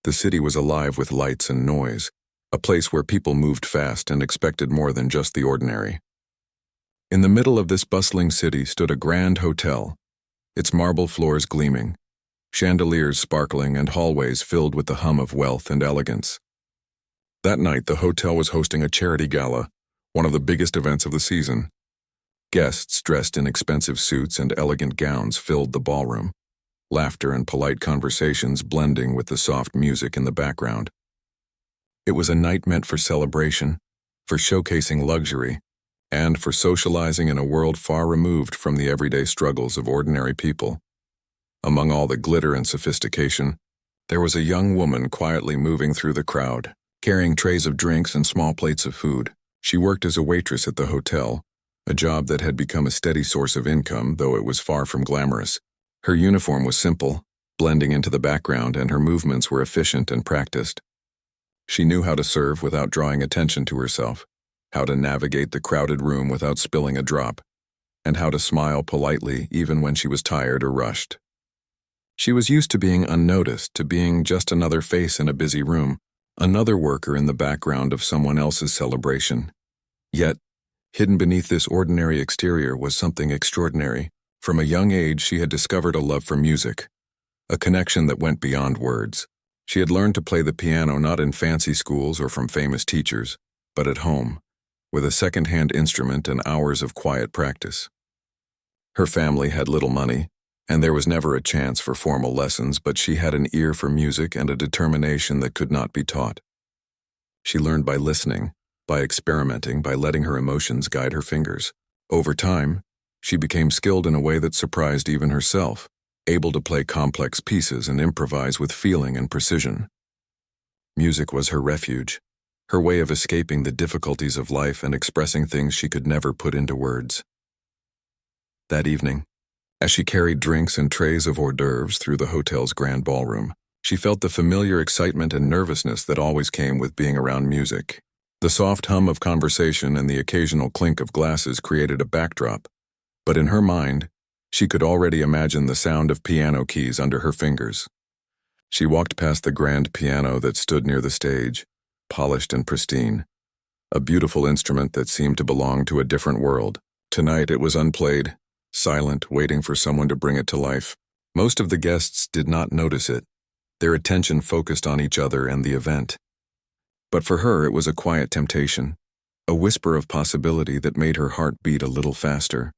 The city was alive with lights and noise, a place where people moved fast and expected more than just the ordinary. In the middle of this bustling city stood a grand hotel, its marble floors gleaming, chandeliers sparkling, and hallways filled with the hum of wealth and elegance. That night, the hotel was hosting a charity gala, one of the biggest events of the season. Guests dressed in expensive suits and elegant gowns filled the ballroom, laughter and polite conversations blending with the soft music in the background. It was a night meant for celebration, for showcasing luxury, and for socializing in a world far removed from the everyday struggles of ordinary people. Among all the glitter and sophistication, there was a young woman quietly moving through the crowd, carrying trays of drinks and small plates of food. She worked as a waitress at the hotel, a job that had become a steady source of income, though it was far from glamorous. Her uniform was simple, blending into the background, and her movements were efficient and practiced. She knew how to serve without drawing attention to herself, how to navigate the crowded room without spilling a drop, and how to smile politely even when she was tired or rushed. She was used to being unnoticed, to being just another face in a busy room, another worker in the background of someone else's celebration. Yet, hidden beneath this ordinary exterior was something extraordinary. From a young age, she had discovered a love for music, a connection that went beyond words. She had learned to play the piano not in fancy schools or from famous teachers, but at home, with a second-hand instrument and hours of quiet practice. Her family had little money, and there was never a chance for formal lessons, but she had an ear for music and a determination that could not be taught. She learned by listening, by experimenting, by letting her emotions guide her fingers. Over time, she became skilled in a way that surprised even herself, able to play complex pieces and improvise with feeling and precision. Music was her refuge, her way of escaping the difficulties of life and expressing things she could never put into words. That evening, as she carried drinks and trays of hors d'oeuvres through the hotel's grand ballroom, she felt the familiar excitement and nervousness that always came with being around music. The soft hum of conversation and the occasional clink of glasses created a backdrop, but in her mind, she could already imagine the sound of piano keys under her fingers. She walked past the grand piano that stood near the stage, polished and pristine, a beautiful instrument that seemed to belong to a different world. Tonight it was unplayed, silent, waiting for someone to bring it to life. Most of the guests did not notice it, their attention focused on each other and the event. But for her it was a quiet temptation, a whisper of possibility that made her heart beat a little faster.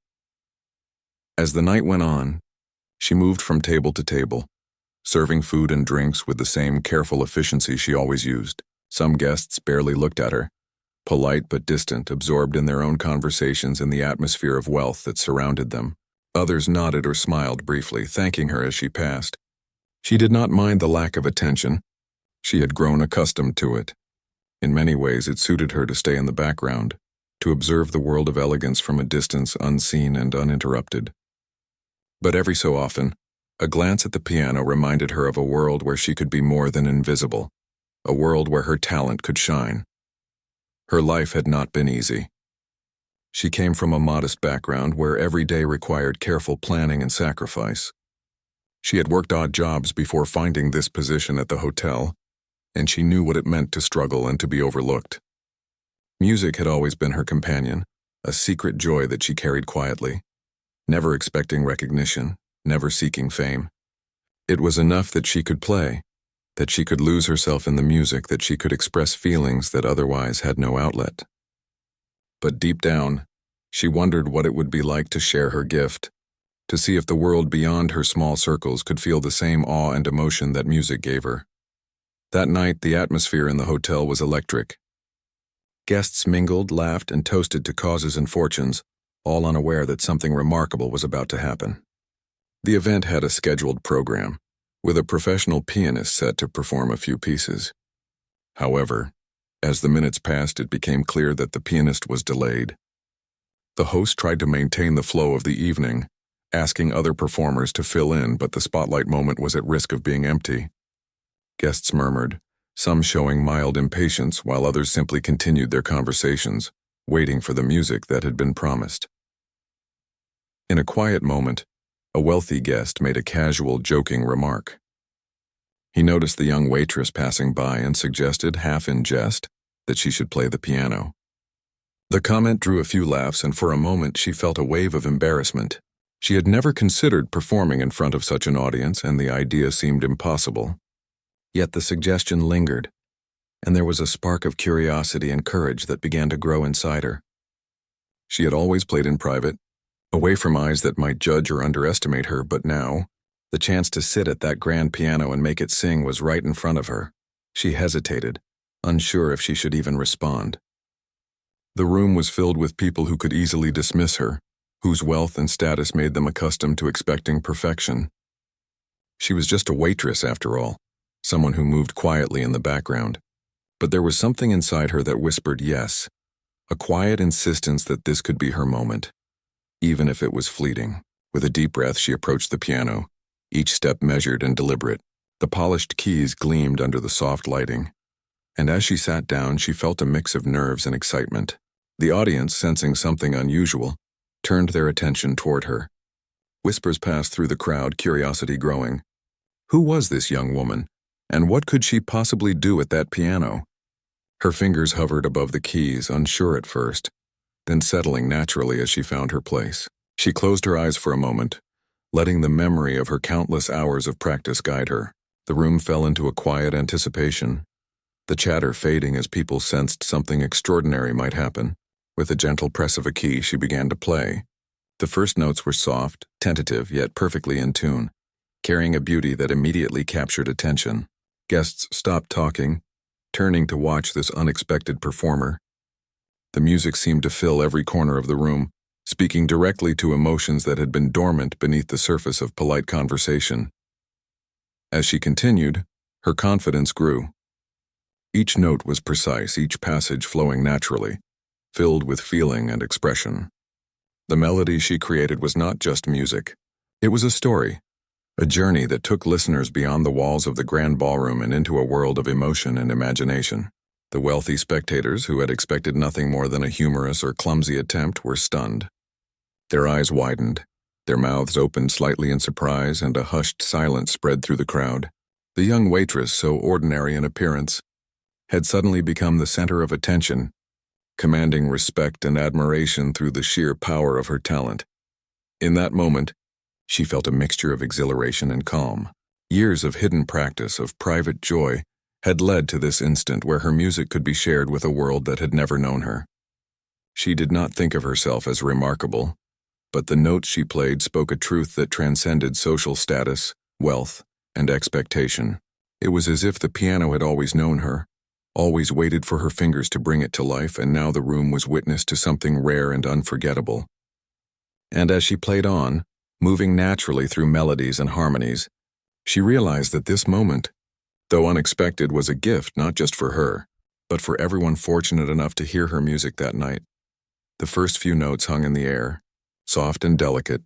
As the night went on, she moved from table to table, serving food and drinks with the same careful efficiency she always used. Some guests barely looked at her, polite but distant, absorbed in their own conversations and the atmosphere of wealth that surrounded them. Others nodded or smiled briefly, thanking her as she passed. She did not mind the lack of attention. She had grown accustomed to it. In many ways, it suited her to stay in the background, to observe the world of elegance from a distance, unseen and uninterrupted. But every so often, a glance at the piano reminded her of a world where she could be more than invisible, a world where her talent could shine. Her life had not been easy. She came from a modest background where every day required careful planning and sacrifice. She had worked odd jobs before finding this position at the hotel, and she knew what it meant to struggle and to be overlooked. Music had always been her companion, a secret joy that she carried quietly, never expecting recognition, never seeking fame. It was enough that she could play, that she could lose herself in the music, that she could express feelings that otherwise had no outlet. But deep down, she wondered what it would be like to share her gift, to see if the world beyond her small circles could feel the same awe and emotion that music gave her. That night, the atmosphere in the hotel was electric. Guests mingled, laughed, and toasted to causes and fortunes, all unaware that something remarkable was about to happen. The event had a scheduled program, with a professional pianist set to perform a few pieces. However, as the minutes passed, it became clear that the pianist was delayed. The host tried to maintain the flow of the evening, asking other performers to fill in, but the spotlight moment was at risk of being empty. Guests murmured, some showing mild impatience while others simply continued their conversations, waiting for the music that had been promised. In a quiet moment, a wealthy guest made a casual, joking remark. He noticed the young waitress passing by and suggested, half in jest, that she should play the piano. The comment drew a few laughs, and for a moment she felt a wave of embarrassment. She had never considered performing in front of such an audience, and the idea seemed impossible. Yet the suggestion lingered, and there was a spark of curiosity and courage that began to grow inside her. She had always played in private, away from eyes that might judge or underestimate her, but now, the chance to sit at that grand piano and make it sing was right in front of her. She hesitated, unsure if she should even respond. The room was filled with people who could easily dismiss her, whose wealth and status made them accustomed to expecting perfection. She was just a waitress, after all, someone who moved quietly in the background. But there was something inside her that whispered yes, a quiet insistence that this could be her moment, even if it was fleeting. With a deep breath, she approached the piano, each step measured and deliberate. The polished keys gleamed under the soft lighting, and as she sat down, she felt a mix of nerves and excitement. The audience, sensing something unusual, turned their attention toward her. Whispers passed through the crowd, curiosity growing. Who was this young woman, and what could she possibly do at that piano? Her fingers hovered above the keys, unsure at first, then settling naturally as she found her place. She closed her eyes for a moment, letting the memory of her countless hours of practice guide her. The room fell into a quiet anticipation, the chatter fading as people sensed something extraordinary might happen. With a gentle press of a key, she began to play. The first notes were soft, tentative, yet perfectly in tune, carrying a beauty that immediately captured attention. Guests stopped talking, turning to watch this unexpected performer. The music seemed to fill every corner of the room, speaking directly to emotions that had been dormant beneath the surface of polite conversation. As she continued, her confidence grew. Each note was precise, each passage flowing naturally, filled with feeling and expression. The melody she created was not just music. It was a story, a journey that took listeners beyond the walls of the grand ballroom and into a world of emotion and imagination. The wealthy spectators, who had expected nothing more than a humorous or clumsy attempt, were stunned. Their eyes widened, their mouths opened slightly in surprise, and a hushed silence spread through the crowd. The young waitress, so ordinary in appearance, had suddenly become the center of attention, commanding respect and admiration through the sheer power of her talent. In that moment, she felt a mixture of exhilaration and calm. Years of hidden practice, of private joy, had led to this instant where her music could be shared with a world that had never known her. She did not think of herself as remarkable, but the notes she played spoke a truth that transcended social status, wealth, and expectation. It was as if the piano had always known her, always waited for her fingers to bring it to life, and now the room was witness to something rare and unforgettable. And as she played on, moving naturally through melodies and harmonies, she realized that this moment, though unexpected, was a gift not just for her, but for everyone fortunate enough to hear her music that night. The first few notes hung in the air, soft and delicate,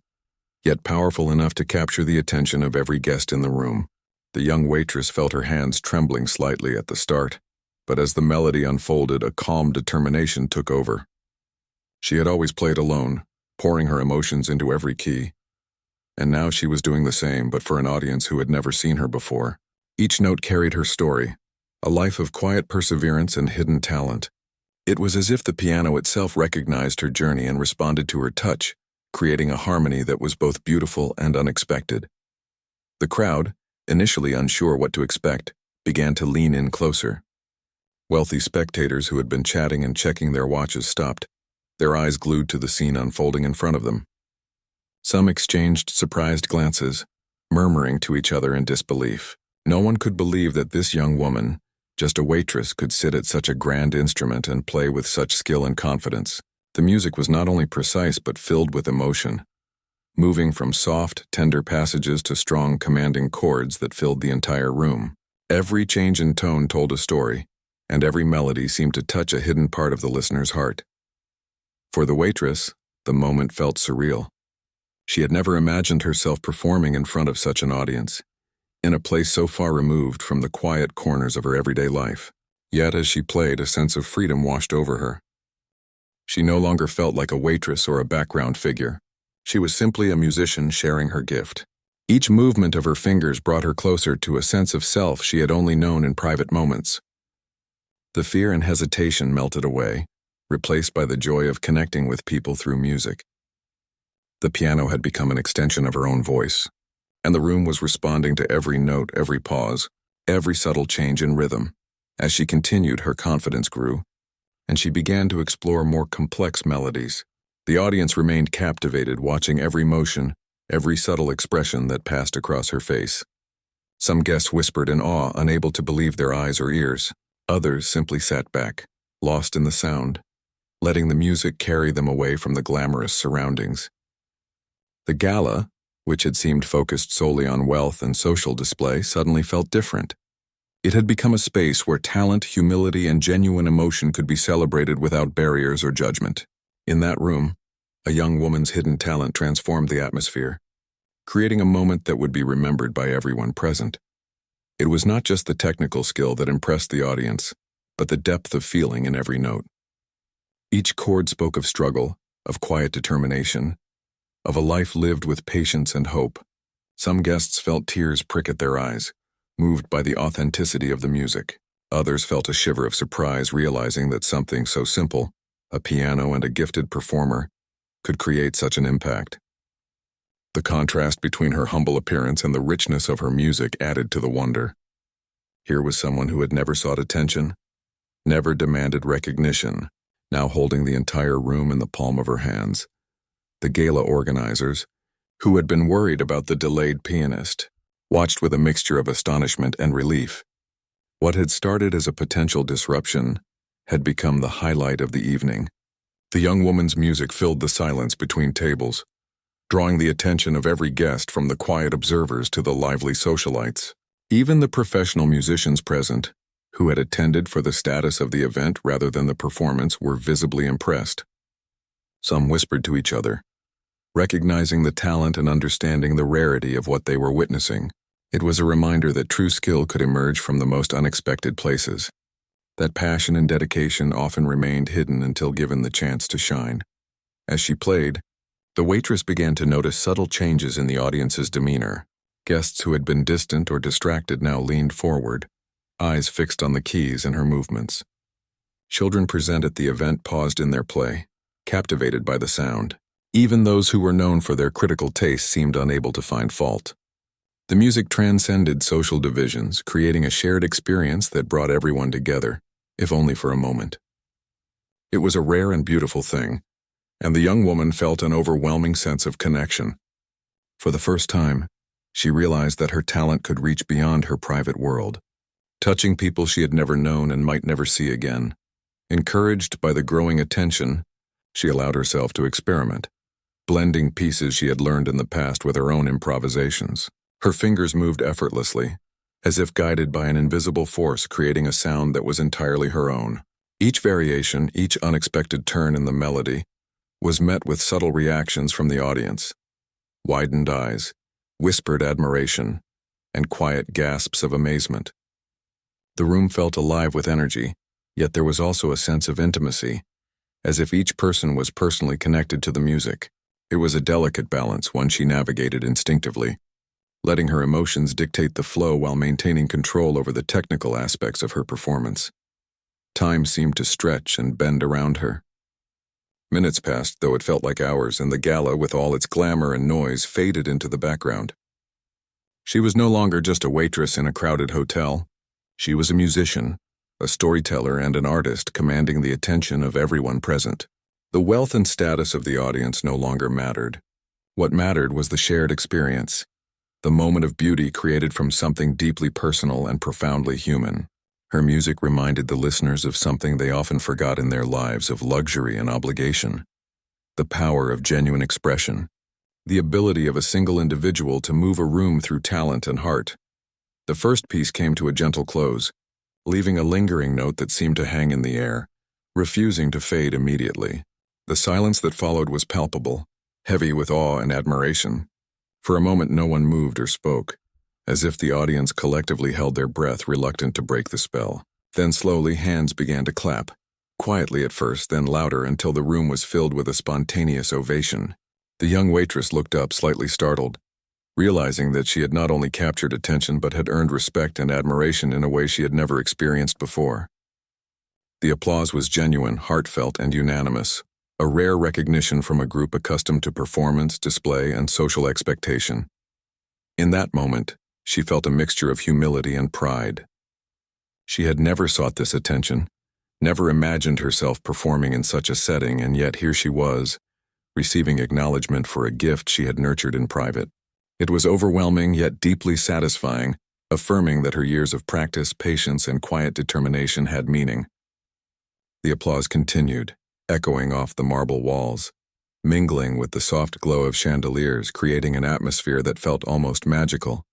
yet powerful enough to capture the attention of every guest in the room. The young waitress felt her hands trembling slightly at the start, but as the melody unfolded, a calm determination took over. She had always played alone, pouring her emotions into every key, and now she was doing the same, but for an audience who had never seen her before. Each note carried her story, a life of quiet perseverance and hidden talent. It was as if the piano itself recognized her journey and responded to her touch, creating a harmony that was both beautiful and unexpected. The crowd, initially unsure what to expect, began to lean in closer. Wealthy spectators who had been chatting and checking their watches stopped, their eyes glued to the scene unfolding in front of them. Some exchanged surprised glances, murmuring to each other in disbelief. No one could believe that this young woman, just a waitress, could sit at such a grand instrument and play with such skill and confidence. The music was not only precise but filled with emotion, moving from soft, tender passages to strong, commanding chords that filled the entire room. Every change in tone told a story, and every melody seemed to touch a hidden part of the listener's heart. For the waitress, the moment felt surreal. She had never imagined herself performing in front of such an audience, in a place so far removed from the quiet corners of her everyday life. Yet as she played, a sense of freedom washed over her. She no longer felt like a waitress or a background figure. She was simply a musician sharing her gift. Each movement of her fingers brought her closer to a sense of self she had only known in private moments. The fear and hesitation melted away, replaced by the joy of connecting with people through music. The piano had become an extension of her own voice, and the room was responding to every note, every pause, every subtle change in rhythm. As she continued, her confidence grew, and she began to explore more complex melodies. The audience remained captivated, watching every motion, every subtle expression that passed across her face. Some guests whispered in awe, unable to believe their eyes or ears. Others simply sat back, lost in the sound, letting the music carry them away from the glamorous surroundings. The gala, which had seemed focused solely on wealth and social display, suddenly felt different. It had become a space where talent, humility, and genuine emotion could be celebrated without barriers or judgment. In that room, a young woman's hidden talent transformed the atmosphere, creating a moment that would be remembered by everyone present. It was not just the technical skill that impressed the audience, but the depth of feeling in every note. Each chord spoke of struggle, of quiet determination, of a life lived with patience and hope. Some guests felt tears prick at their eyes, moved by the authenticity of the music. Others felt a shiver of surprise, realizing that something so simple, a piano and a gifted performer, could create such an impact. The contrast between her humble appearance and the richness of her music added to the wonder. Here was someone who had never sought attention, never demanded recognition, now holding the entire room in the palm of her hands. The gala organizers, who had been worried about the delayed pianist, watched with a mixture of astonishment and relief. What had started as a potential disruption had become the highlight of the evening. The young woman's music filled the silence between tables, drawing the attention of every guest, from the quiet observers to the lively socialites. Even the professional musicians present, who had attended for the status of the event rather than the performance, were visibly impressed. Some whispered to each other, recognizing the talent and understanding the rarity of what they were witnessing. It was a reminder that true skill could emerge from the most unexpected places, that passion and dedication often remained hidden until given the chance to shine. As she played, the waitress began to notice subtle changes in the audience's demeanor. Guests who had been distant or distracted now leaned forward, eyes fixed on the keys and her movements. Children present at the event paused in their play, captivated by the sound. Even those who were known for their critical taste seemed unable to find fault. The music transcended social divisions, creating a shared experience that brought everyone together, if only for a moment. It was a rare and beautiful thing, and the young woman felt an overwhelming sense of connection. For the first time, she realized that her talent could reach beyond her private world, touching people she had never known and might never see again. Encouraged by the growing attention, she allowed herself to experiment, blending pieces she had learned in the past with her own improvisations. Her fingers moved effortlessly, as if guided by an invisible force, creating a sound that was entirely her own. Each variation, each unexpected turn in the melody, was met with subtle reactions from the audience. Widened eyes, whispered admiration, and quiet gasps of amazement. The room felt alive with energy, yet there was also a sense of intimacy, as if each person was personally connected to the music. It was a delicate balance, one she navigated instinctively, letting her emotions dictate the flow while maintaining control over the technical aspects of her performance. Time seemed to stretch and bend around her. Minutes passed, though it felt like hours, and the gala, with all its glamour and noise, faded into the background. She was no longer just a waitress in a crowded hotel. She was a musician, a storyteller, and an artist, commanding the attention of everyone present. The wealth and status of the audience no longer mattered. What mattered was the shared experience, the moment of beauty created from something deeply personal and profoundly human. Her music reminded the listeners of something they often forgot in their lives, of luxury and obligation. The power of genuine expression, the ability of a single individual to move a room through talent and heart. The first piece came to a gentle close, leaving a lingering note that seemed to hang in the air, refusing to fade immediately. The silence that followed was palpable, heavy with awe and admiration. For a moment no one moved or spoke, as if the audience collectively held their breath, reluctant to break the spell. Then slowly hands began to clap, quietly at first, then louder, until the room was filled with a spontaneous ovation. The young waitress looked up, slightly startled, realizing that she had not only captured attention but had earned respect and admiration in a way she had never experienced before. The applause was genuine, heartfelt, and unanimous, a rare recognition from a group accustomed to performance, display, and social expectation. In that moment, she felt a mixture of humility and pride. She had never sought this attention, never imagined herself performing in such a setting, and yet here she was, receiving acknowledgement for a gift she had nurtured in private. It was overwhelming yet deeply satisfying, affirming that her years of practice, patience, and quiet determination had meaning. The applause continued, echoing off the marble walls, mingling with the soft glow of chandeliers, creating an atmosphere that felt almost magical.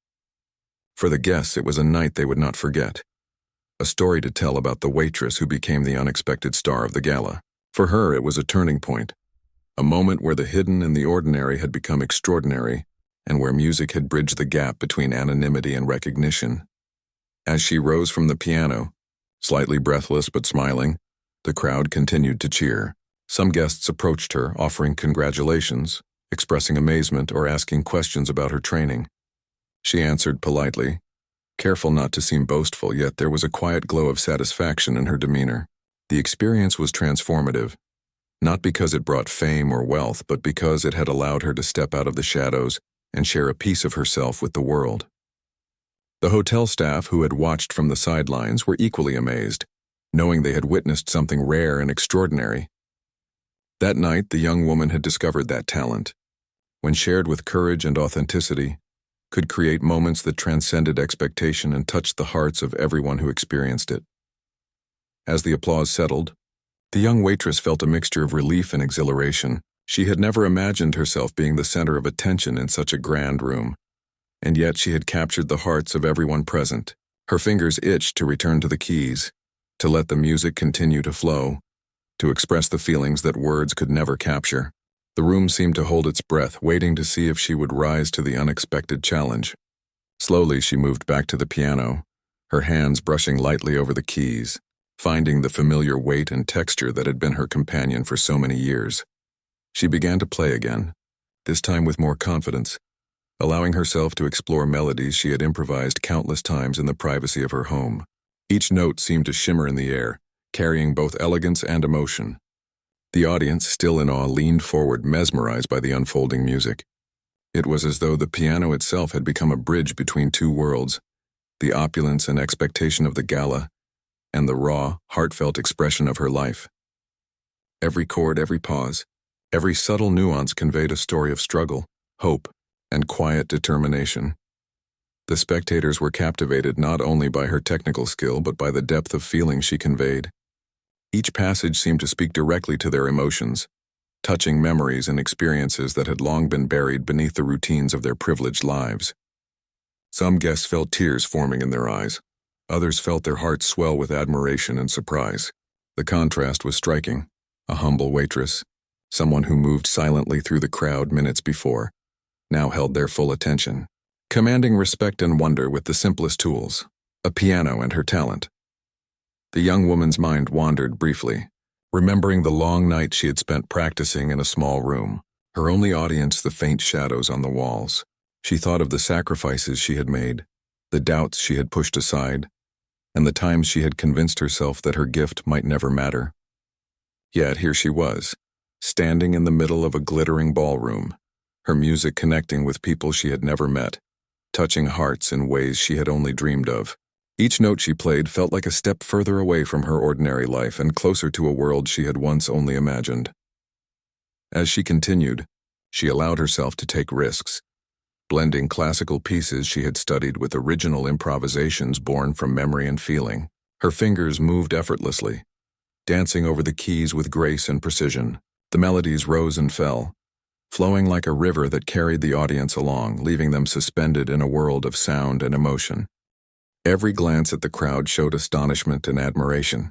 For the guests, it was a night they would not forget. A story to tell about the waitress who became the unexpected star of the gala. For her, it was a turning point, a moment where the hidden and the ordinary had become extraordinary, and where music had bridged the gap between anonymity and recognition. As she rose from the piano, slightly breathless but smiling, the crowd continued to cheer. Some guests approached her, offering congratulations, expressing amazement, or asking questions about her training. She answered politely, careful not to seem boastful, yet there was a quiet glow of satisfaction in her demeanor. The experience was transformative, not because it brought fame or wealth, but because it had allowed her to step out of the shadows and share a piece of herself with the world. The hotel staff, who had watched from the sidelines, were equally amazed, knowing they had witnessed something rare and extraordinary. That night, the young woman had discovered that talent, when shared with courage and authenticity, could create moments that transcended expectation and touched the hearts of everyone who experienced it. As the applause settled, the young waitress felt a mixture of relief and exhilaration. She had never imagined herself being the center of attention in such a grand room, and yet she had captured the hearts of everyone present. Her fingers itched to return to the keys, to let the music continue to flow, to express the feelings that words could never capture. The room seemed to hold its breath, waiting to see if she would rise to the unexpected challenge. Slowly, she moved back to the piano, her hands brushing lightly over the keys, finding the familiar weight and texture that had been her companion for so many years. She began to play again, this time with more confidence, allowing herself to explore melodies she had improvised countless times in the privacy of her home. Each note seemed to shimmer in the air, carrying both elegance and emotion. The audience, still in awe, leaned forward, mesmerized by the unfolding music. It was as though the piano itself had become a bridge between two worlds, the opulence and expectation of the gala, and the raw, heartfelt expression of her life. Every chord, every pause, every subtle nuance conveyed a story of struggle, hope, and quiet determination. The spectators were captivated not only by her technical skill but by the depth of feeling she conveyed. Each passage seemed to speak directly to their emotions, touching memories and experiences that had long been buried beneath the routines of their privileged lives. Some guests felt tears forming in their eyes. Others felt their hearts swell with admiration and surprise. The contrast was striking. A humble waitress, someone who moved silently through the crowd minutes before, now held their full attention, commanding respect and wonder with the simplest tools, a piano and her talent. The young woman's mind wandered briefly, remembering the long night she had spent practicing in a small room, her only audience the faint shadows on the walls. She thought of the sacrifices she had made, the doubts she had pushed aside, and the times she had convinced herself that her gift might never matter. Yet here she was, standing in the middle of a glittering ballroom, her music connecting with people she had never met, touching hearts in ways she had only dreamed of. Each note she played felt like a step further away from her ordinary life and closer to a world she had once only imagined. As she continued, she allowed herself to take risks, blending classical pieces she had studied with original improvisations born from memory and feeling. Her fingers moved effortlessly, dancing over the keys with grace and precision. The melodies rose and fell, flowing like a river that carried the audience along, leaving them suspended in a world of sound and emotion. Every glance at the crowd showed astonishment and admiration.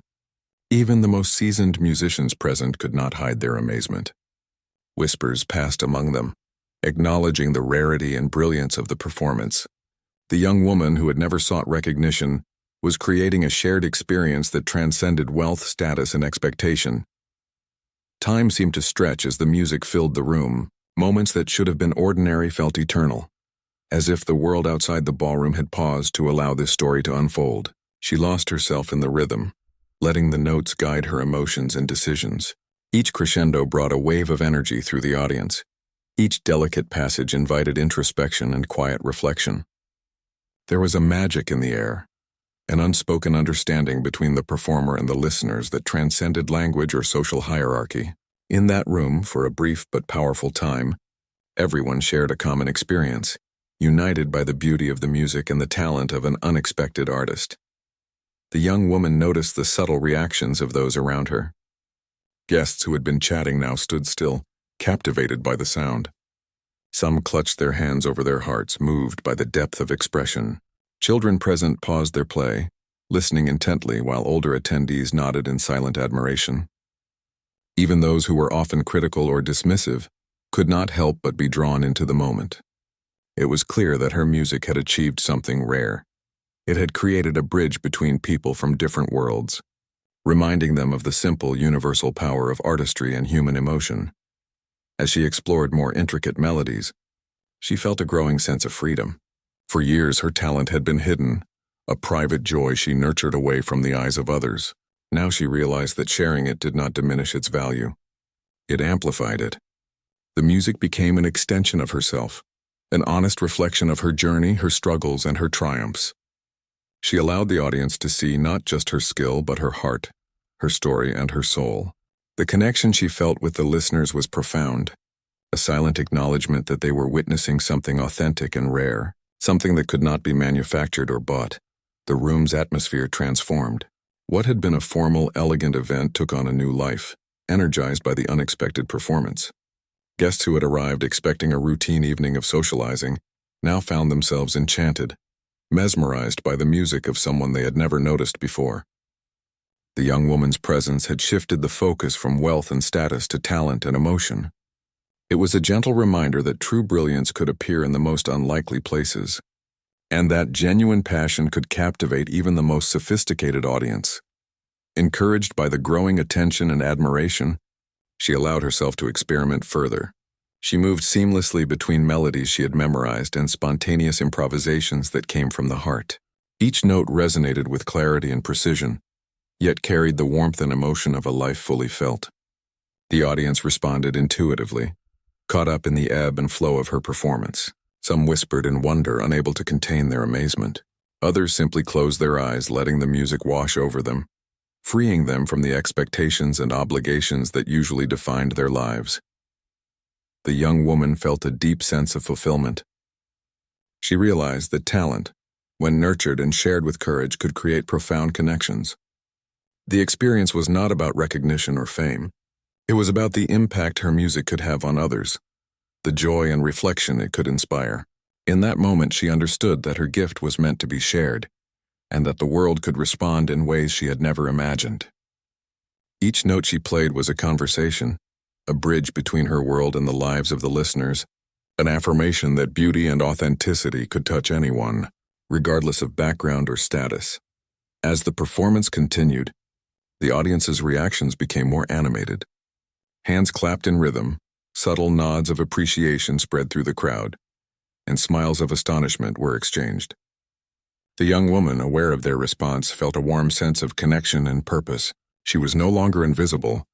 Even the most seasoned musicians present could not hide their amazement. Whispers passed among them, acknowledging the rarity and brilliance of the performance. The young woman, who had never sought recognition, was creating a shared experience that transcended wealth, status, and expectation. Time seemed to stretch as the music filled the room. Moments that should have been ordinary felt eternal. As if the world outside the ballroom had paused to allow this story to unfold, she lost herself in the rhythm, letting the notes guide her emotions and decisions. Each crescendo brought a wave of energy through the audience. Each delicate passage invited introspection and quiet reflection. There was a magic in the air, an unspoken understanding between the performer and the listeners that transcended language or social hierarchy. In that room, for a brief but powerful time, everyone shared a common experience, united by the beauty of the music and the talent of an unexpected artist. The young woman noticed the subtle reactions of those around her. Guests who had been chatting now stood still, captivated by the sound. Some clutched their hands over their hearts, moved by the depth of expression. Children present paused their play, listening intently while older attendees nodded in silent admiration. Even those who were often critical or dismissive could not help but be drawn into the moment. It was clear that her music had achieved something rare. It had created a bridge between people from different worlds, reminding them of the simple, universal power of artistry and human emotion. As she explored more intricate melodies, she felt a growing sense of freedom. For years, her talent had been hidden, a private joy she nurtured away from the eyes of others. Now she realized that sharing it did not diminish its value. It amplified it. The music became an extension of herself, an honest reflection of her journey, her struggles, and her triumphs. She allowed the audience to see not just her skill, but her heart, her story, and her soul. The connection she felt with the listeners was profound, a silent acknowledgement that they were witnessing something authentic and rare, something that could not be manufactured or bought. The room's atmosphere transformed. What had been a formal, elegant event took on a new life, energized by the unexpected performance. Guests who had arrived expecting a routine evening of socializing now found themselves enchanted, mesmerized by the music of someone they had never noticed before. The young woman's presence had shifted the focus from wealth and status to talent and emotion. It was a gentle reminder that true brilliance could appear in the most unlikely places, and that genuine passion could captivate even the most sophisticated audience. Encouraged by the growing attention and admiration, she allowed herself to experiment further. She moved seamlessly between melodies she had memorized and spontaneous improvisations that came from the heart. Each note resonated with clarity and precision, yet carried the warmth and emotion of a life fully felt. The audience responded intuitively, caught up in the ebb and flow of her performance. Some whispered in wonder, unable to contain their amazement. Others simply closed their eyes, letting the music wash over them, freeing them from the expectations and obligations that usually defined their lives. The young woman felt a deep sense of fulfillment. She realized that talent, when nurtured and shared with courage, could create profound connections. The experience was not about recognition or fame. It was about the impact her music could have on others, the joy and reflection it could inspire. In that moment, she understood that her gift was meant to be shared, and that the world could respond in ways she had never imagined. Each note she played was a conversation, a bridge between her world and the lives of the listeners, an affirmation that beauty and authenticity could touch anyone, regardless of background or status. As the performance continued, the audience's reactions became more animated. Hands clapped in rhythm, subtle nods of appreciation spread through the crowd, and smiles of astonishment were exchanged. The young woman, aware of their response, felt a warm sense of connection and purpose. She was no longer invisible,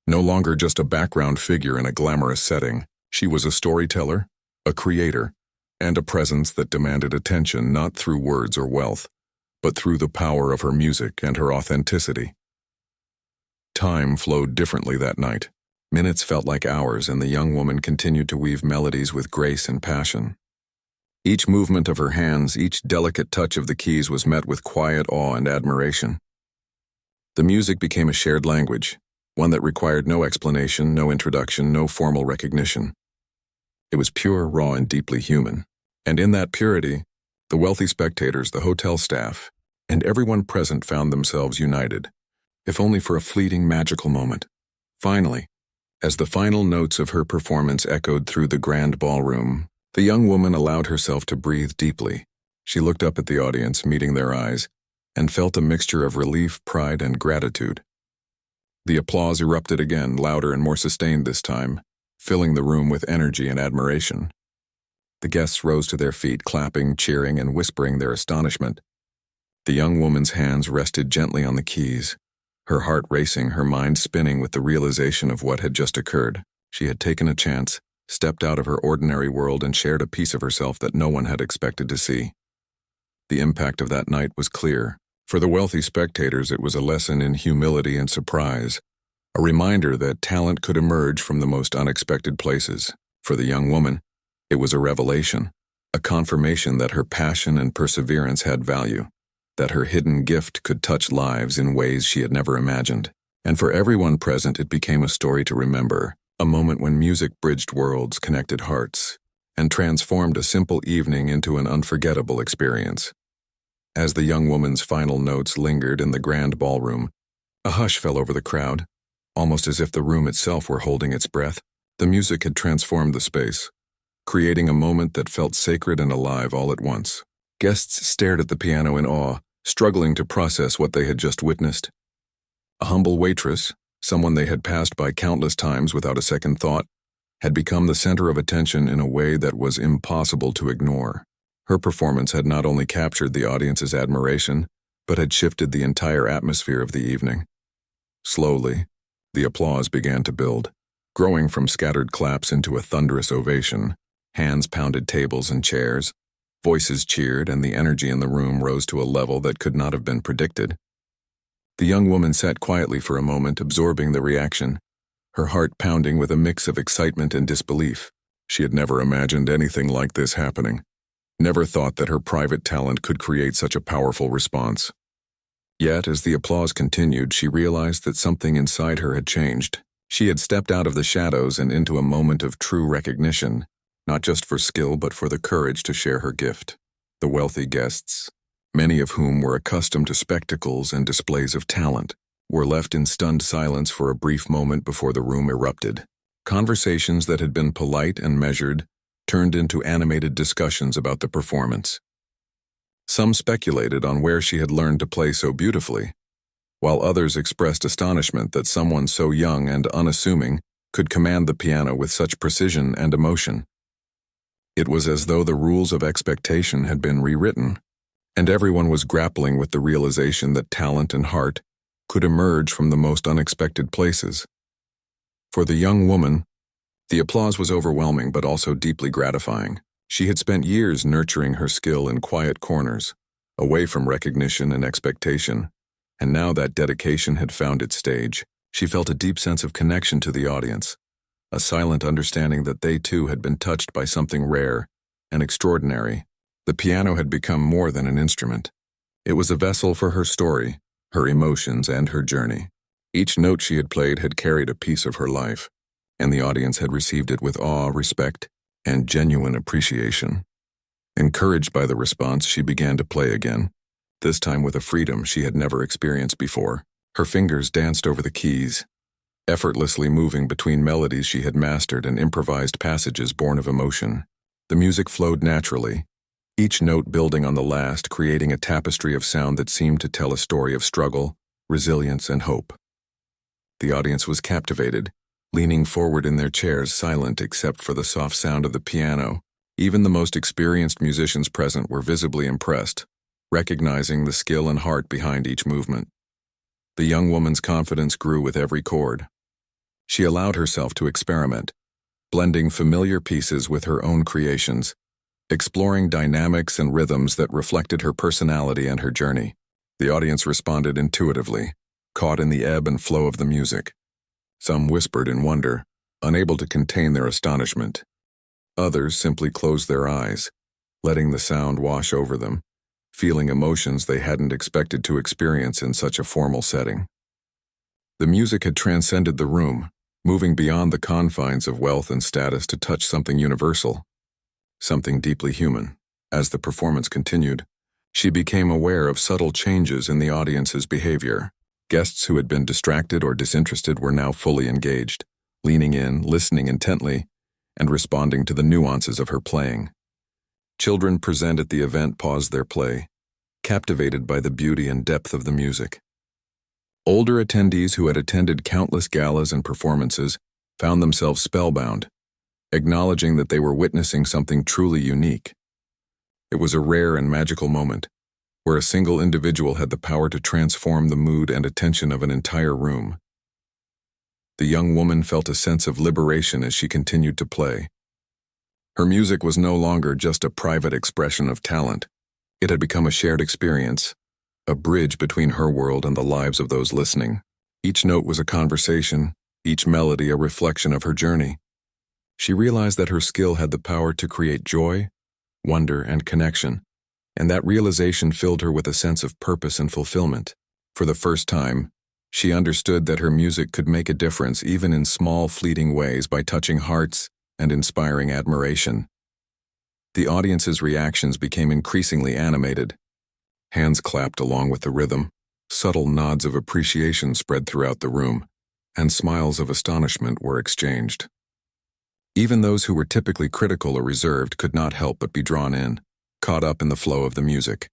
no longer just a background figure in a glamorous setting. She was a storyteller, a creator, and a presence that demanded attention not through words or wealth, but through the power of her music and her authenticity. Time flowed differently that night. Minutes felt like hours, and the young woman continued to weave melodies with grace and passion. Each movement of her hands, each delicate touch of the keys was met with quiet awe and admiration. The music became a shared language, one that required no explanation, no introduction, no formal recognition. It was pure, raw, and deeply human. And in that purity, the wealthy spectators, the hotel staff, and everyone present found themselves united, if only for a fleeting, magical moment. Finally, as the final notes of her performance echoed through the grand ballroom, the young woman allowed herself to breathe deeply. She looked up at the audience, meeting their eyes, and felt a mixture of relief, pride, and gratitude. The applause erupted again, louder and more sustained this time, filling the room with energy and admiration. The guests rose to their feet, clapping, cheering, and whispering their astonishment. The young woman's hands rested gently on the keys, her heart racing, her mind spinning with the realization of what had just occurred. She had taken a chance, stepped out of her ordinary world, and shared a piece of herself that no one had expected to see. The impact of that night was clear. For the wealthy spectators, it was a lesson in humility and surprise, a reminder that talent could emerge from the most unexpected places. For the young woman, it was a revelation, a confirmation that her passion and perseverance had value, that her hidden gift could touch lives in ways she had never imagined. And for everyone present, it became a story to remember, a moment when music bridged worlds, connected hearts, and transformed a simple evening into an unforgettable experience. As the young woman's final notes lingered in the grand ballroom, a hush fell over the crowd, almost as if the room itself were holding its breath. The music had transformed the space, creating a moment that felt sacred and alive all at once. Guests stared at the piano in awe, struggling to process what they had just witnessed. A humble waitress, someone they had passed by countless times without a second thought, had become the center of attention in a way that was impossible to ignore. Her performance had not only captured the audience's admiration, but had shifted the entire atmosphere of the evening. Slowly, the applause began to build, growing from scattered claps into a thunderous ovation. Hands pounded tables and chairs, voices cheered, and the energy in the room rose to a level that could not have been predicted. The young woman sat quietly for a moment, absorbing the reaction, her heart pounding with a mix of excitement and disbelief. She had never imagined anything like this happening, never thought that her private talent could create such a powerful response. Yet, as the applause continued, she realized that something inside her had changed. She had stepped out of the shadows and into a moment of true recognition, not just for skill but for the courage to share her gift. The wealthy guests, many of whom were accustomed to spectacles and displays of talent, were left in stunned silence for a brief moment before the room erupted. Conversations that had been polite and measured turned into animated discussions about the performance. Some speculated on where she had learned to play so beautifully, while others expressed astonishment that someone so young and unassuming could command the piano with such precision and emotion. It was as though the rules of expectation had been rewritten, and everyone was grappling with the realization that talent and heart could emerge from the most unexpected places. For the young woman, the applause was overwhelming but also deeply gratifying. She had spent years nurturing her skill in quiet corners, away from recognition and expectation, and now that dedication had found its stage. She felt a deep sense of connection to the audience, a silent understanding that they too had been touched by something rare and extraordinary. The piano had become more than an instrument. It was a vessel for her story, her emotions, and her journey. Each note she had played had carried a piece of her life, and the audience had received it with awe, respect, and genuine appreciation. Encouraged by the response, she began to play again, this time with a freedom she had never experienced before. Her fingers danced over the keys, effortlessly moving between melodies she had mastered and improvised passages born of emotion. The music flowed naturally, each note building on the last, creating a tapestry of sound that seemed to tell a story of struggle, resilience, and hope. The audience was captivated, leaning forward in their chairs, silent except for the soft sound of the piano. Even the most experienced musicians present were visibly impressed, recognizing the skill and heart behind each movement. The young woman's confidence grew with every chord. She allowed herself to experiment, blending familiar pieces with her own creations, exploring dynamics and rhythms that reflected her personality and her journey. The audience responded intuitively, caught in the ebb and flow of the music. Some whispered in wonder, unable to contain their astonishment. Others simply closed their eyes, letting the sound wash over them, feeling emotions they hadn't expected to experience in such a formal setting. The music had transcended the room, moving beyond the confines of wealth and status to touch something universal, something deeply human. As the performance continued, she became aware of subtle changes in the audience's behavior. Guests who had been distracted or disinterested were now fully engaged, leaning in, listening intently, and responding to the nuances of her playing. Children present at the event paused their play, captivated by the beauty and depth of the music. Older attendees who had attended countless galas and performances found themselves spellbound, acknowledging that they were witnessing something truly unique. It was a rare and magical moment, where a single individual had the power to transform the mood and attention of an entire room. The young woman felt a sense of liberation as she continued to play. Her music was no longer just a private expression of talent. It had become a shared experience, a bridge between her world and the lives of those listening. Each note was a conversation, each melody a reflection of her journey. She realized that her skill had the power to create joy, wonder, and connection, and that realization filled her with a sense of purpose and fulfillment. For the first time, she understood that her music could make a difference even in small, fleeting ways by touching hearts and inspiring admiration. The audience's reactions became increasingly animated. Hands clapped along with the rhythm, subtle nods of appreciation spread throughout the room, and smiles of astonishment were exchanged. Even those who were typically critical or reserved could not help but be drawn in, caught up in the flow of the music.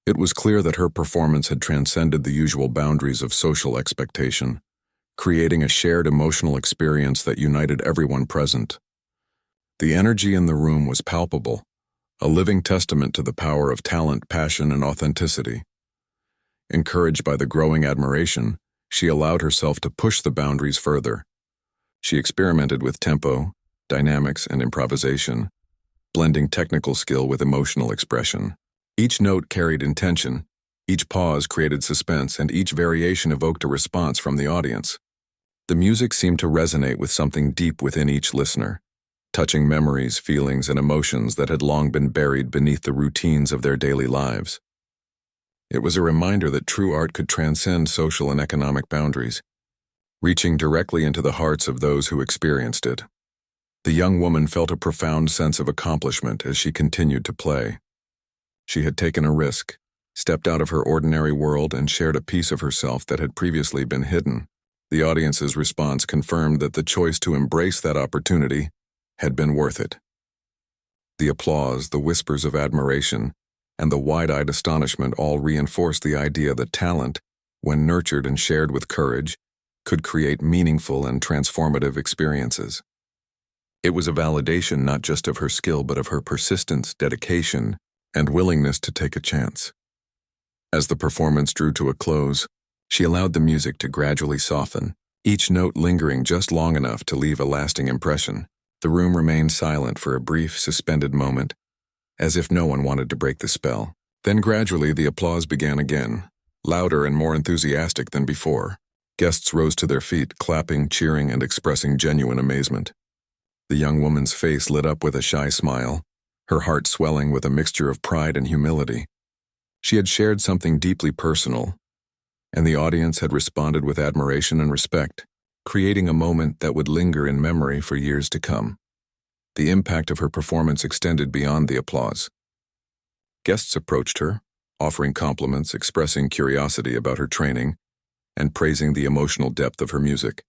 It was clear that her performance had transcended the usual boundaries of social expectation, creating a shared emotional experience that united everyone present. The energy in the room was palpable, a living testament to the power of talent, passion, and authenticity. Encouraged by the growing admiration, she allowed herself to push the boundaries further. She experimented with tempo, dynamics, and improvisation, blending technical skill with emotional expression. Each note carried intention, each pause created suspense, and each variation evoked a response from the audience. The music seemed to resonate with something deep within each listener, touching memories, feelings, and emotions that had long been buried beneath the routines of their daily lives. It was a reminder that true art could transcend social and economic boundaries, reaching directly into the hearts of those who experienced it. The young woman felt a profound sense of accomplishment as she continued to play. She had taken a risk, stepped out of her ordinary world, and shared a piece of herself that had previously been hidden. The audience's response confirmed that the choice to embrace that opportunity had been worth it. The applause, the whispers of admiration, and the wide-eyed astonishment all reinforced the idea that talent, when nurtured and shared with courage, could create meaningful and transformative experiences. It was a validation not just of her skill but of her persistence, dedication, and willingness to take a chance. As the performance drew to a close, she allowed the music to gradually soften, each note lingering just long enough to leave a lasting impression. The room remained silent for a brief, suspended moment, as if no one wanted to break the spell. Then gradually the applause began again, louder and more enthusiastic than before. Guests rose to their feet, clapping, cheering, and expressing genuine amazement. The young woman's face lit up with a shy smile, her heart swelling with a mixture of pride and humility. She had shared something deeply personal, and the audience had responded with admiration and respect, creating a moment that would linger in memory for years to come. The impact of her performance extended beyond the applause. Guests approached her, offering compliments, expressing curiosity about her training, and praising the emotional depth of her music.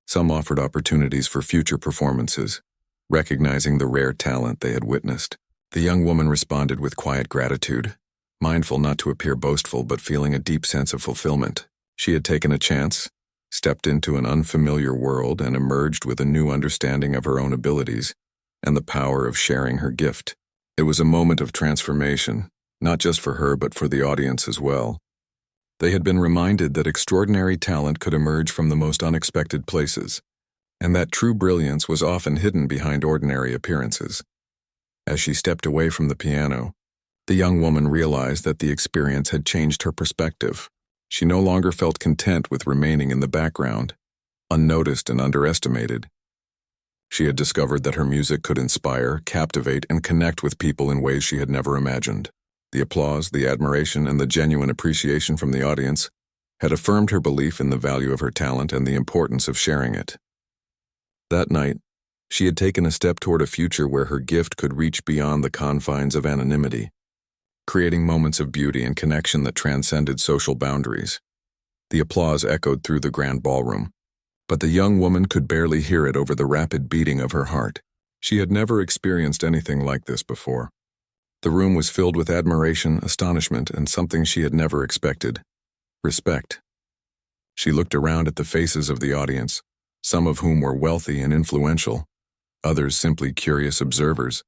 Some offered opportunities for future performances, recognizing the rare talent they had witnessed. The young woman responded with quiet gratitude, mindful not to appear boastful but feeling a deep sense of fulfillment. She had taken a chance, stepped into an unfamiliar world, and emerged with a new understanding of her own abilities and the power of sharing her gift. It was a moment of transformation, not just for her but for the audience as well. They had been reminded that extraordinary talent could emerge from the most unexpected places, and that true brilliance was often hidden behind ordinary appearances. As she stepped away from the piano, the young woman realized that the experience had changed her perspective. She no longer felt content with remaining in the background, unnoticed and underestimated. She had discovered that her music could inspire, captivate, and connect with people in ways she had never imagined. The applause, the admiration, and the genuine appreciation from the audience had affirmed her belief in the value of her talent and the importance of sharing it. That night, she had taken a step toward a future where her gift could reach beyond the confines of anonymity, creating moments of beauty and connection that transcended social boundaries. The applause echoed through the grand ballroom, but the young woman could barely hear it over the rapid beating of her heart. She had never experienced anything like this before. The room was filled with admiration, astonishment, and something she had never expected: respect. She looked around at the faces of the audience, some of whom were wealthy and influential, others simply curious observers,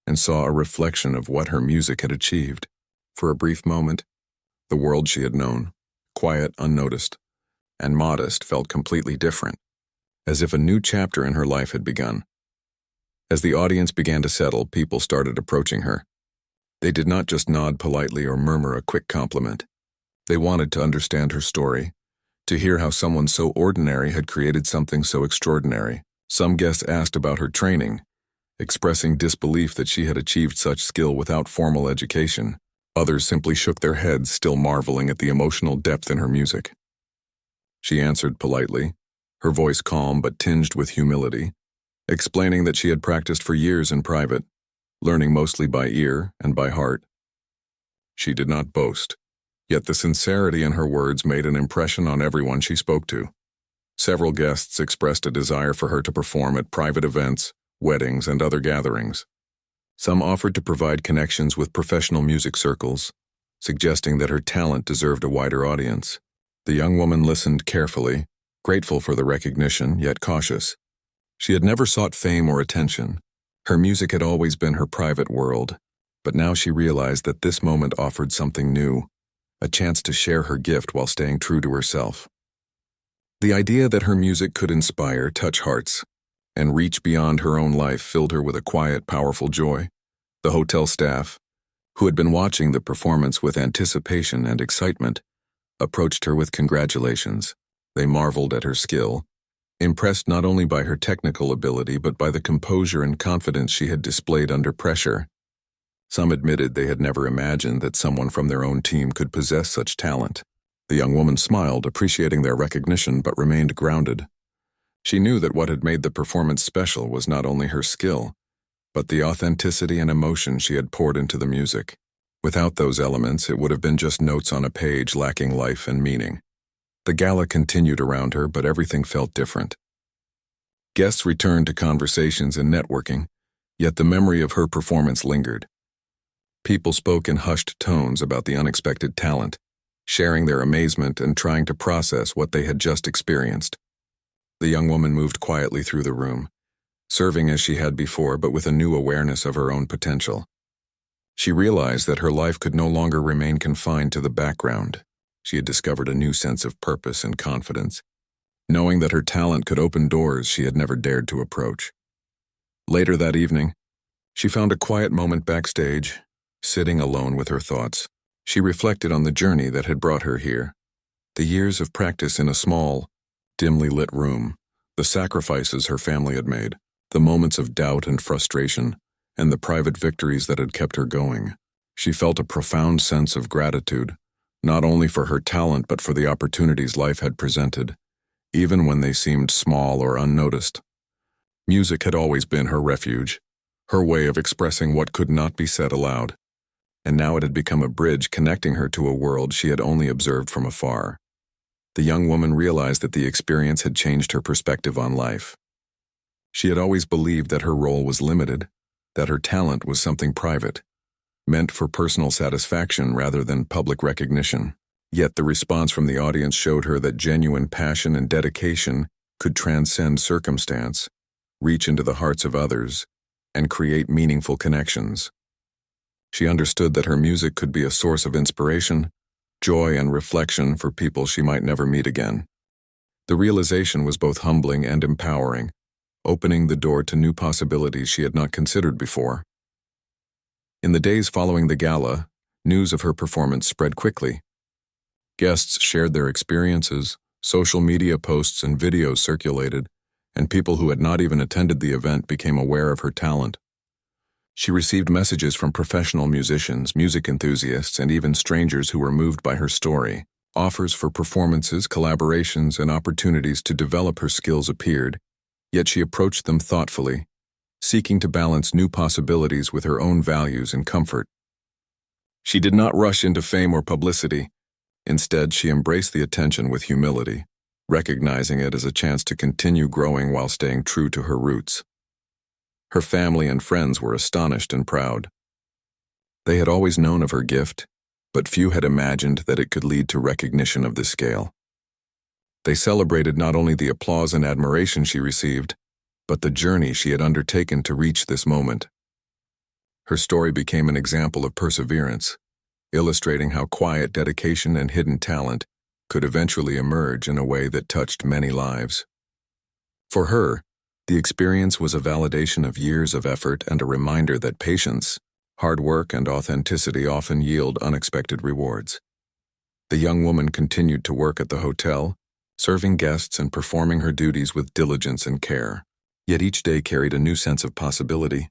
and saw a reflection of what her music had achieved. For a brief moment, the world she had known, quiet, unnoticed, and modest, felt completely different, as if a new chapter in her life had begun. As the audience began to settle, people started approaching her. They did not just nod politely or murmur a quick compliment. They wanted to understand her story, to hear how someone so ordinary had created something so extraordinary. Some guests asked about her training, expressing disbelief that she had achieved such skill without formal education. Others simply shook their heads, still marveling at the emotional depth in her music. She answered politely, her voice calm but tinged with humility, explaining that she had practiced for years in private, learning mostly by ear and by heart. She did not boast, yet the sincerity in her words made an impression on everyone she spoke to. Several guests expressed a desire for her to perform at private events, weddings, and other gatherings. Some offered to provide connections with professional music circles, suggesting that her talent deserved a wider audience. The young woman listened carefully, grateful for the recognition, yet cautious. She had never sought fame or attention. Her music had always been her private world, but now she realized that this moment offered something new, a chance to share her gift while staying true to herself. The idea that her music could inspire, touch hearts, and reach beyond her own life filled her with a quiet, powerful joy. The hotel staff, who had been watching the performance with anticipation and excitement, approached her with congratulations. They marveled at her skill, impressed not only by her technical ability but by the composure and confidence she had displayed under pressure. Some admitted they had never imagined that someone from their own team could possess such talent. The young woman smiled, appreciating their recognition, but remained grounded. She knew that what had made the performance special was not only her skill, but the authenticity and emotion she had poured into the music. Without those elements, it would have been just notes on a page lacking life and meaning. The gala continued around her, but everything felt different. Guests returned to conversations and networking, yet the memory of her performance lingered. People spoke in hushed tones about the unexpected talent, sharing their amazement and trying to process what they had just experienced. The young woman moved quietly through the room, serving as she had before, but with a new awareness of her own potential. She realized that her life could no longer remain confined to the background. She had discovered a new sense of purpose and confidence, knowing that her talent could open doors she had never dared to approach. Later that evening, she found a quiet moment backstage, sitting alone with her thoughts. She reflected on the journey that had brought her here, the years of practice in a small, dimly lit room, the sacrifices her family had made, the moments of doubt and frustration, and the private victories that had kept her going. She felt a profound sense of gratitude, not only for her talent but for the opportunities life had presented, even when they seemed small or unnoticed. Music had always been her refuge, her way of expressing what could not be said aloud, and now it had become a bridge connecting her to a world she had only observed from afar. The young woman realized that the experience had changed her perspective on life. She had always believed that her role was limited, that her talent was something private, meant for personal satisfaction rather than public recognition. Yet the response from the audience showed her that genuine passion and dedication could transcend circumstance, reach into the hearts of others, and create meaningful connections. She understood that her music could be a source of inspiration, joy, and reflection for people she might never meet again. The realization was both humbling and empowering, opening the door to new possibilities she had not considered before. In the days following the gala, news of her performance spread quickly. Guests shared their experiences, social media posts and videos circulated, and people who had not even attended the event became aware of her talent. She received messages from professional musicians, music enthusiasts, and even strangers who were moved by her story. Offers for performances, collaborations, and opportunities to develop her skills appeared, yet she approached them thoughtfully, seeking to balance new possibilities with her own values and comfort. She did not rush into fame or publicity. Instead, she embraced the attention with humility, recognizing it as a chance to continue growing while staying true to her roots. Her family and friends were astonished and proud. They had always known of her gift, but few had imagined that it could lead to recognition of this scale. They celebrated not only the applause and admiration she received, but the journey she had undertaken to reach this moment. Her story became an example of perseverance, illustrating how quiet dedication and hidden talent could eventually emerge in a way that touched many lives. For her, the experience was a validation of years of effort and a reminder that patience, hard work, and authenticity often yield unexpected rewards. The young woman continued to work at the hotel, serving guests and performing her duties with diligence and care. Yet each day carried a new sense of possibility.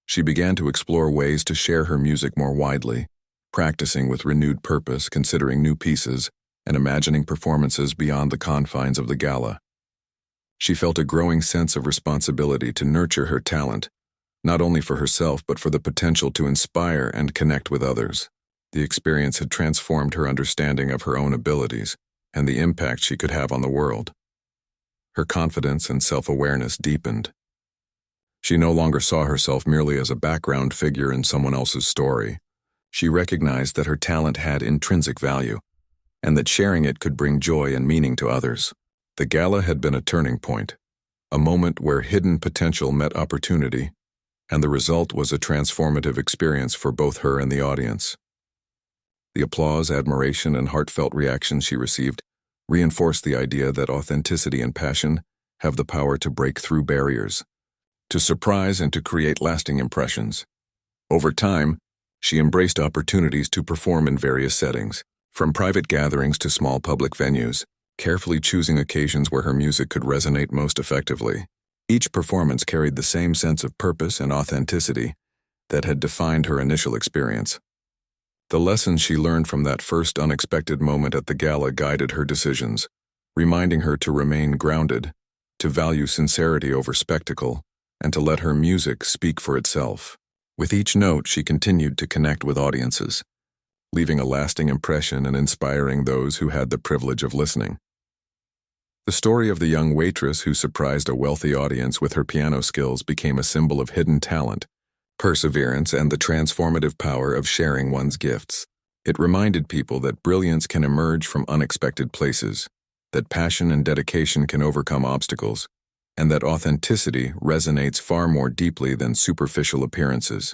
She began to explore ways to share her music more widely, practicing with renewed purpose, considering new pieces, and imagining performances beyond the confines of the gala. She felt a growing sense of responsibility to nurture her talent, not only for herself but for the potential to inspire and connect with others. The experience had transformed her understanding of her own abilities and the impact she could have on the world. Her confidence and self-awareness deepened. She no longer saw herself merely as a background figure in someone else's story. She recognized that her talent had intrinsic value, and that sharing it could bring joy and meaning to others. The gala had been a turning point, a moment where hidden potential met opportunity, and the result was a transformative experience for both her and the audience. The applause, admiration, and heartfelt reactions she received reinforced the idea that authenticity and passion have the power to break through barriers, to surprise and to create lasting impressions. Over time, she embraced opportunities to perform in various settings, from private gatherings to small public venues, carefully choosing occasions where her music could resonate most effectively. Each performance carried the same sense of purpose and authenticity that had defined her initial experience. The lessons she learned from that first unexpected moment at the gala guided her decisions, reminding her to remain grounded, to value sincerity over spectacle, and to let her music speak for itself. With each note, she continued to connect with audiences, leaving a lasting impression and inspiring those who had the privilege of listening. The story of the young waitress who surprised a wealthy audience with her piano skills became a symbol of hidden talent, perseverance, and the transformative power of sharing one's gifts. It reminded people that brilliance can emerge from unexpected places, that passion and dedication can overcome obstacles, and that authenticity resonates far more deeply than superficial appearances.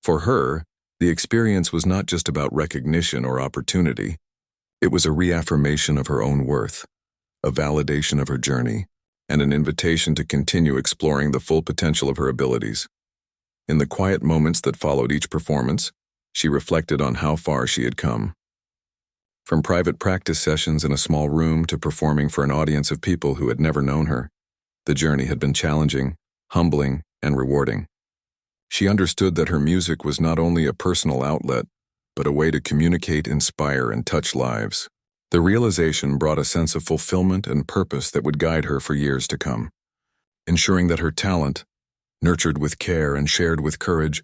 For her, the experience was not just about recognition or opportunity. It was a reaffirmation of her own worth, a validation of her journey, and an invitation to continue exploring the full potential of her abilities. In the quiet moments that followed each performance, she reflected on how far she had come. From private practice sessions in a small room to performing for an audience of people who had never known her, the journey had been challenging, humbling, and rewarding. She understood that her music was not only a personal outlet, but a way to communicate, inspire, and touch lives. The realization brought a sense of fulfillment and purpose that would guide her for years to come, ensuring that her talent, nurtured with care and shared with courage,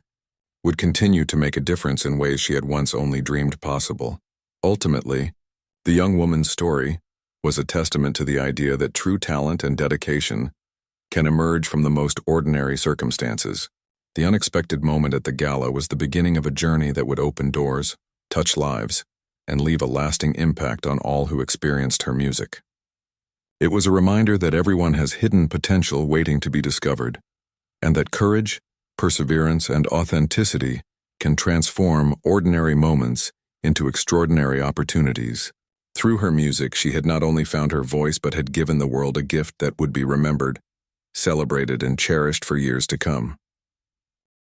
would continue to make a difference in ways she had once only dreamed possible. Ultimately, the young woman's story was a testament to the idea that true talent and dedication can emerge from the most ordinary circumstances. The unexpected moment at the gala was the beginning of a journey that would open doors, touch lives, and leave a lasting impact on all who experienced her music. It was a reminder that everyone has hidden potential waiting to be discovered, and that courage, perseverance, and authenticity can transform ordinary moments into extraordinary opportunities. Through her music, she had not only found her voice but had given the world a gift that would be remembered, celebrated, and cherished for years to come.